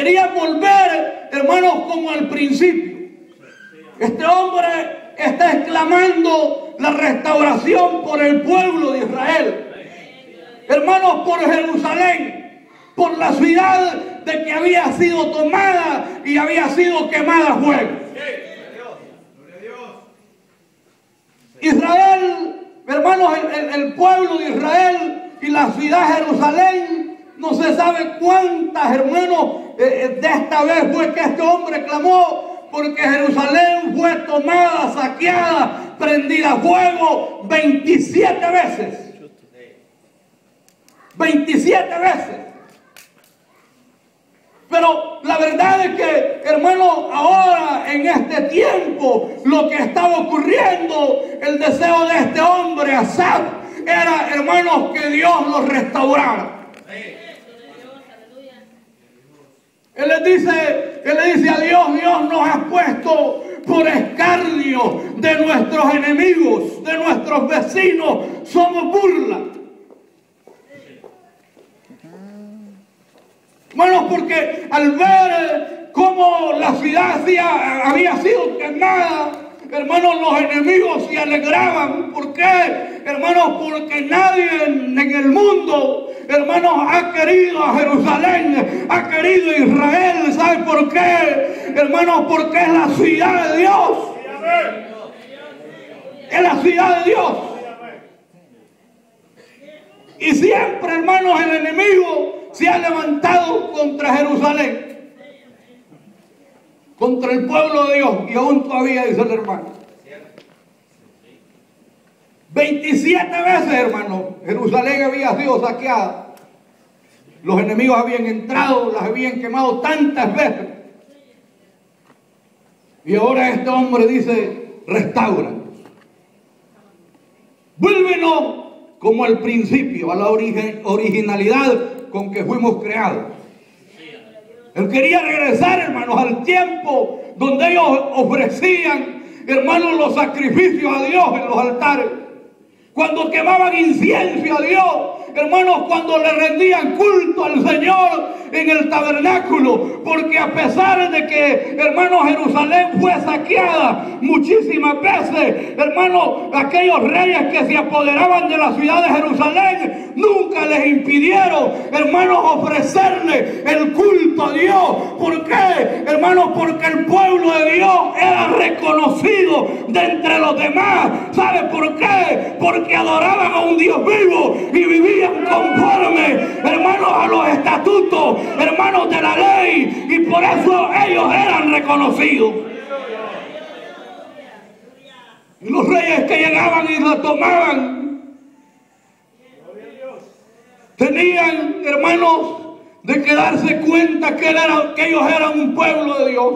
quería volver, hermanos, como al principio. Este hombre está exclamando la restauración por el pueblo de Israel. Hermanos, por Jerusalén, por la ciudad de que había sido tomada y había sido quemada a fuego. Israel, hermanos, el pueblo de Israel y la ciudad de Jerusalén, no se sabe cuántas, hermanos, de esta vez fue que este hombre clamó, porque Jerusalén fue tomada, saqueada, prendida a fuego 27 veces. 27 veces. Pero la verdad es que, hermanos, ahora en este tiempo, lo que estaba ocurriendo, el deseo de este hombre, Asaf, era, hermanos, que Dios los restaurara. Él le dice a Dios: Dios nos ha puesto por escarnio de nuestros enemigos, de nuestros vecinos, somos burla. Hermanos, porque al ver cómo la ciudad había sido quemada, hermanos, los enemigos se alegraban. ¿Por qué? Hermanos, porque nadie en el mundo, hermanos, ha querido a Jerusalén, ha querido a Israel. ¿Sabe por qué? Hermanos, porque es la ciudad de Dios. Es la ciudad de Dios. Y siempre, hermanos, el enemigo se ha levantado contra Jerusalén, contra el pueblo de Dios, y aún todavía, dice el hermano. 27 veces, hermano, Jerusalén había sido saqueada. Los enemigos habían entrado, las habían quemado tantas veces. Y ahora este hombre dice: restaura. Vuélvenos como al principio, a la originalidad con que fuimos creados. Él quería regresar, hermanos, al tiempo donde ellos ofrecían, hermanos, los sacrificios a Dios en los altares. Cuando quemaban incienso a Dios, hermanos, cuando le rendían culto al Señor en el tabernáculo. Porque a pesar de que, hermanos, Jerusalén fue saqueada muchísimas veces, hermanos, aquellos reyes que se apoderaban de la ciudad de Jerusalén nunca les impidieron, hermanos, ofrecerle el culto a Dios. ¿Por qué? Hermanos, porque el pueblo de Dios era reconocido de entre los demás. ¿Sabe por qué? Porque adoraban a un Dios vivo y vivían conforme, hermanos, a los estatutos, hermanos, de la ley, y por eso ellos eran reconocidos. Y los reyes que llegaban y la tomaban tenían, hermanos, de que darse cuenta que ellos eran un pueblo de Dios.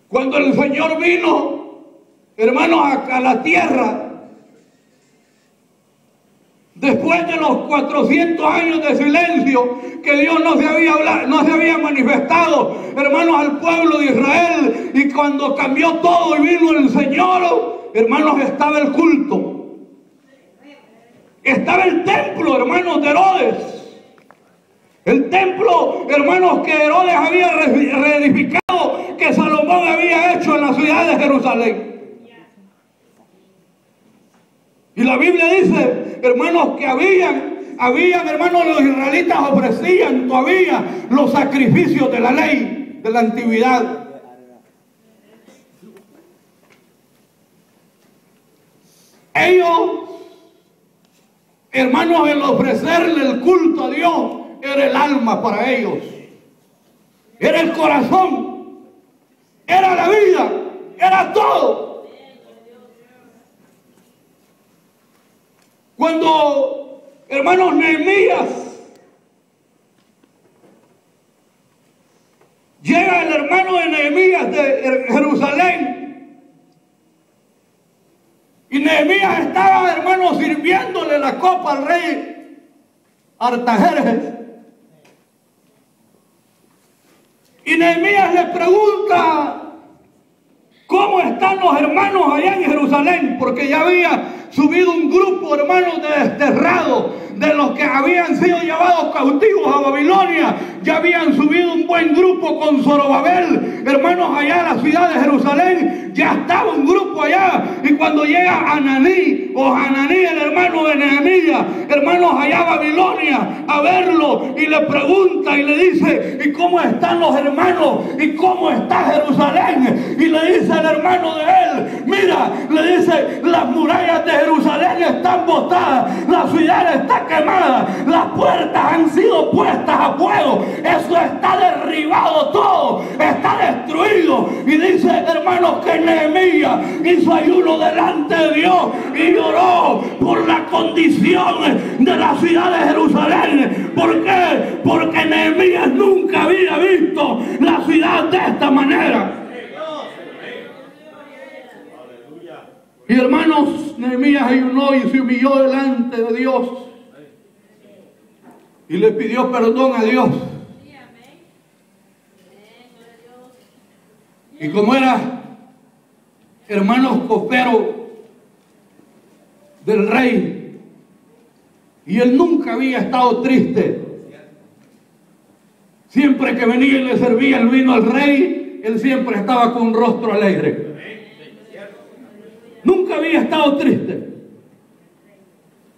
Cuando el Señor vino, hermanos, a la tierra, después de los 400 años de silencio, que Dios no se había manifestado, hermanos, al pueblo de Israel, y cuando cambió todo y vino el Señor, hermanos, estaba el culto. Estaba el templo, hermanos, de Herodes. El templo, hermanos, que Herodes había reedificado, que Salomón había hecho en la ciudad de Jerusalén. Y la Biblia dice, hermanos, que habían, hermanos, los israelitas ofrecían todavía los sacrificios de la ley, de la antigüedad. Ellos, hermanos, el ofrecerle el culto a Dios era el alma para ellos, era el corazón, era la vida, era todo. Cuando, hermanos, Nehemías llega, el hermano de Nehemías de Jerusalén, y Nehemías estaba, hermanos, sirviéndole la copa al rey Artajerjes. Y Nehemías le pregunta cómo están los hermanos allá en Jerusalén, porque ya había subido un grupo, hermanos, de desterrados, de los que habían sido llevados cautivos a Babilonia, ya habían subido un buen grupo con Zorobabel, hermanos, allá a la ciudad de Jerusalén. Ya estaba un grupo allá, y cuando llega Ananí o Hananí, el hermano de Nehemías, hermanos, allá a Babilonia, a verlo, y le pregunta y le dice: ¿y cómo están los hermanos? ¿Y cómo está Jerusalén? Y le dice el hermano de él: mira, le dice, las murallas de Jerusalén están botadas, la ciudad está quemada, las puertas han sido puestas a fuego, eso está derribado todo, está destruido. Y dice, hermanos, que Nehemías hizo ayuno delante de Dios y lloró por la condición de la ciudad de Jerusalén. ¿Por qué? Porque Nehemías nunca había visto la ciudad de esta manera. Y hermanos, Nehemías ayunó y se humilló delante de Dios y le pidió perdón a Dios. Y como era, hermanos, copero del rey, y él nunca había estado triste. Siempre que venía y le servía el vino al rey, él siempre estaba con un rostro alegre. Nunca había estado triste.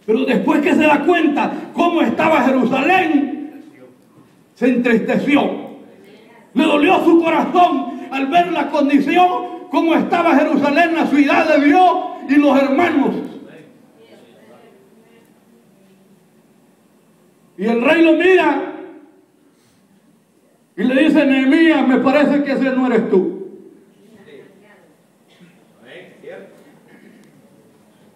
Pero después que se da cuenta cómo estaba Jerusalén, se entristeció. Le dolió su corazón al ver la condición, cómo estaba Jerusalén, la ciudad de Dios y los hermanos. Y el rey lo mira y le dice: Nehemías, me parece que ese no eres tú.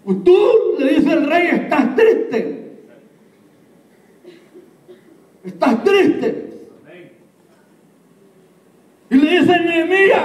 Pues tú, le dice el rey, estás triste. Estás triste. Y le dice Nehemías: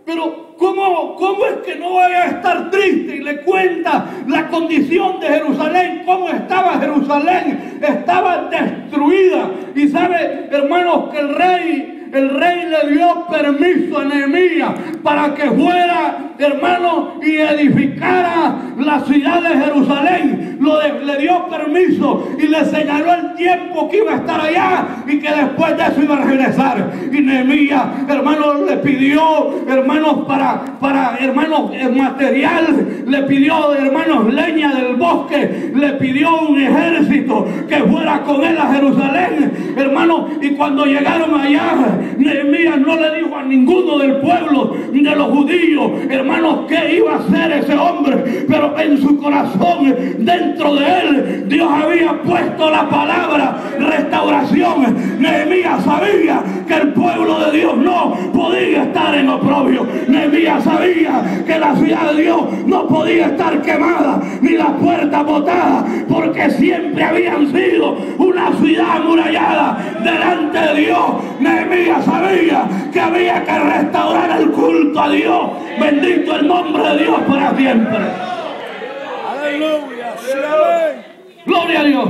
pero ¿cómo es que no vaya a estar triste? Y le cuenta la condición de Jerusalén, cómo estaba Jerusalén. Estaba destruida. Y sabe, hermanos, que el rey le dio permiso a Nehemías para que fuera, hermano, y edificara la ciudad de Jerusalén. Le dio permiso y le señaló el tiempo que iba a estar allá y que después de eso iba a regresar. Y Nehemías, hermanos, le pidió, hermanos, para hermanos, material, le pidió, hermanos, leña del bosque, le pidió un ejército que fuera con él a Jerusalén, hermanos. Y cuando llegaron allá, Nehemías no le dijo a ninguno del pueblo de los judíos, hermanos, qué iba a hacer ese hombre, pero en su corazón, dentro de él, Dios había puesto la palabra restauración. Nehemías sabía que el pueblo de Dios no podía estar en oprobio. Nehemías sabía que la ciudad de Dios no podía estar quemada ni las puertas botadas, porque siempre habían sido una ciudad amurallada delante de Dios. Nehemías sabía que había que restaurar el culto a Dios. Bendito el nombre de Dios para siempre. Aleluya. Gloria a Dios.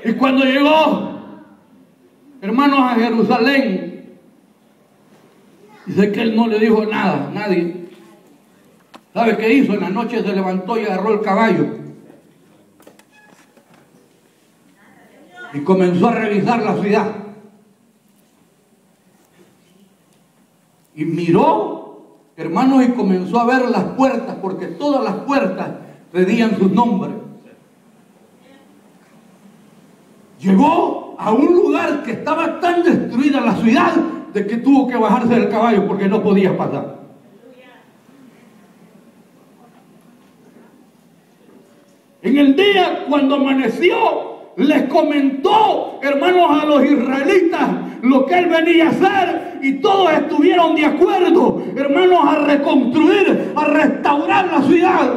Y cuando llegó, hermanos, a Jerusalén, dice que él no le dijo nada a nadie. ¿Sabe qué hizo? En la noche se levantó y agarró el caballo y comenzó a revisar la ciudad. Y miró, hermanos, y comenzó a ver las puertas, porque todas las puertas tenían sus nombres. Llegó a un lugar que estaba tan destruida la ciudad de que tuvo que bajarse del caballo porque no podía pasar. En el día cuando amaneció, les comentó, hermanos, a los israelitas lo que él venía a hacer, y todos estuvieron de acuerdo, hermanos, a reconstruir, a restaurar la ciudad.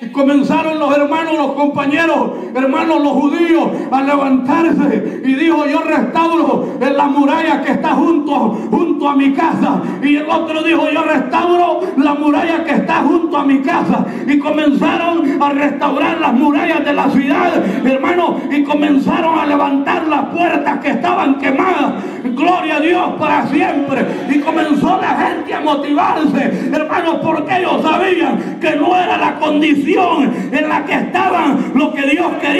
Y comenzaron los hermanos, los compañeros, hermanos, los judíos, a levantarse. Y dijo: yo restauro en la muralla que está junto a mi casa. Y el otro dijo: yo restauro la muralla que está junto a mi casa. Y comenzaron a restaurar las murallas de la ciudad, hermanos, y comenzaron a levantar las puertas que estaban quemadas. Gloria a Dios para siempre. Y comenzó la gente a motivarse, hermanos, porque ellos sabían que no era la condición condición en la que estaban, lo que Dios quería